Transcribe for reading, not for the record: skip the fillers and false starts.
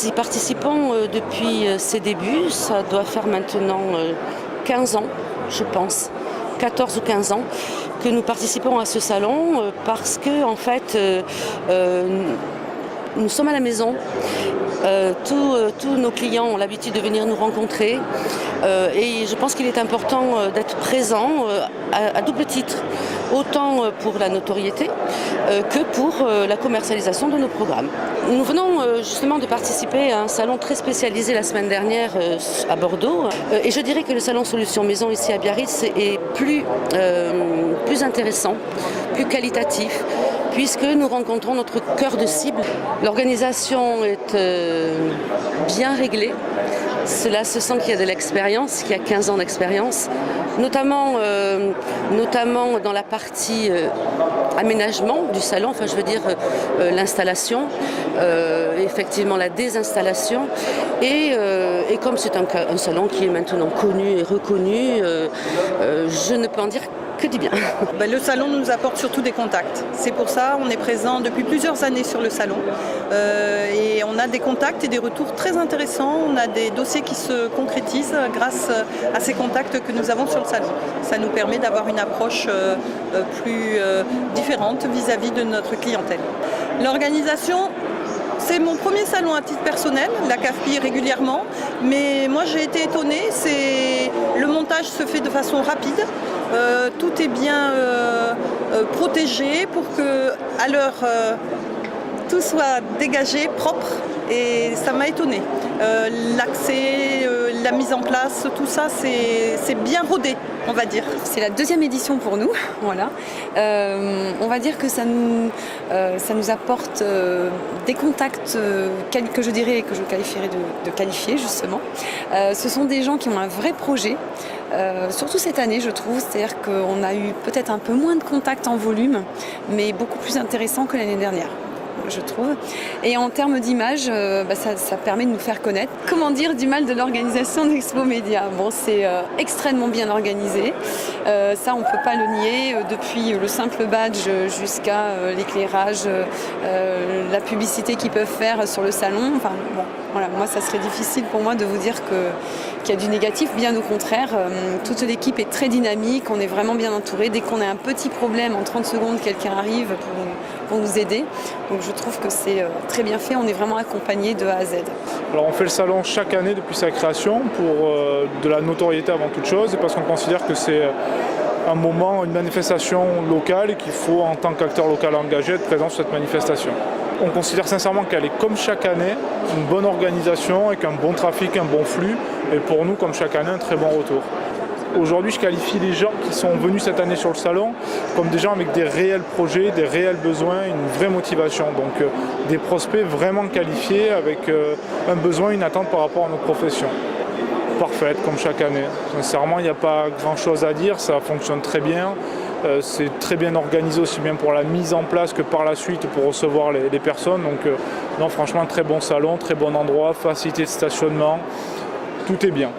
nous y participons depuis ses débuts. Ça doit faire maintenant 15 ans, je pense, 14 ou 15 ans, que nous participons à ce salon parce que, en fait, nous sommes à la maison. Tous nos clients ont l'habitude de venir nous rencontrer et je pense qu'il est important d'être présent à double titre, autant pour la notoriété que pour la commercialisation de nos programmes. Nous venons justement de participer à un salon très spécialisé la semaine dernière à Bordeaux et je dirais que le salon Solutions Maison ici à Biarritz est plus intéressant, plus qualitatif, puisque nous rencontrons notre cœur de cible. L'organisation est bien réglée. Cela se sent qu'il y a de l'expérience, qu'il y a 15 ans d'expérience, notamment dans la partie aménagement du salon, enfin je veux dire l'installation, effectivement la désinstallation. Et comme c'est un salon qui est maintenant connu et reconnu, je ne peux en dire que du bien. Le salon nous apporte surtout des contacts. C'est pour ça qu'on est présent depuis plusieurs années sur le salon. Et on a des contacts et des retours très intéressants. On a des dossiers qui se concrétisent grâce à ces contacts que nous avons sur le salon. Ça nous permet d'avoir une approche plus différente vis-à-vis de notre clientèle. L'organisation, c'est mon premier salon à titre personnel, la CAFPI régulièrement, mais moi j'ai été étonnée, le montage se fait de façon rapide, tout est bien protégé pour que à l'heure tout soit dégagé, propre, et ça m'a étonnée. L'accès, la mise en place, tout ça c'est bien rodé, on va dire. C'est la deuxième édition pour nous, voilà. On va dire que ça nous apporte des contacts que je dirais, que je qualifierais de qualifiés justement. Ce sont des gens qui ont un vrai projet, surtout cette année je trouve, c'est-à-dire qu'on a eu peut-être un peu moins de contacts en volume, mais beaucoup plus intéressant que l'année dernière, je trouve. Et en termes d'image, ça permet de nous faire connaître. Comment dire du mal de l'organisation d'Expo Média? Bon, c'est extrêmement bien organisé. Ça, on ne peut pas le nier. Depuis le simple badge jusqu'à l'éclairage, la publicité qu'ils peuvent faire sur le salon. Enfin, bon, voilà, moi, ça serait difficile pour moi de vous dire qu'il y a du négatif. Bien au contraire, toute l'équipe est très dynamique. On est vraiment bien entouré. Dès qu'on a un petit problème, en 30 secondes, quelqu'un arrive pour nous aider. Donc je trouve que c'est très bien fait, on est vraiment accompagné de A à Z. Alors on fait le salon chaque année depuis sa création pour de la notoriété avant toute chose, et parce qu'on considère que c'est un moment, une manifestation locale et qu'il faut en tant qu'acteur local engagé être présent sur cette manifestation. On considère sincèrement qu'elle est comme chaque année, une bonne organisation avec un bon trafic, un bon flux, et pour nous comme chaque année un très bon retour. Aujourd'hui, je qualifie les gens qui sont venus cette année sur le salon comme des gens avec des réels projets, des réels besoins, une vraie motivation. Donc des prospects vraiment qualifiés avec un besoin, une attente par rapport à notre profession. Parfaite comme chaque année. Sincèrement, il n'y a pas grand-chose à dire, ça fonctionne très bien. C'est très bien organisé aussi bien pour la mise en place que par la suite pour recevoir les personnes. Donc non, franchement, très bon salon, très bon endroit, facilité de stationnement, tout est bien.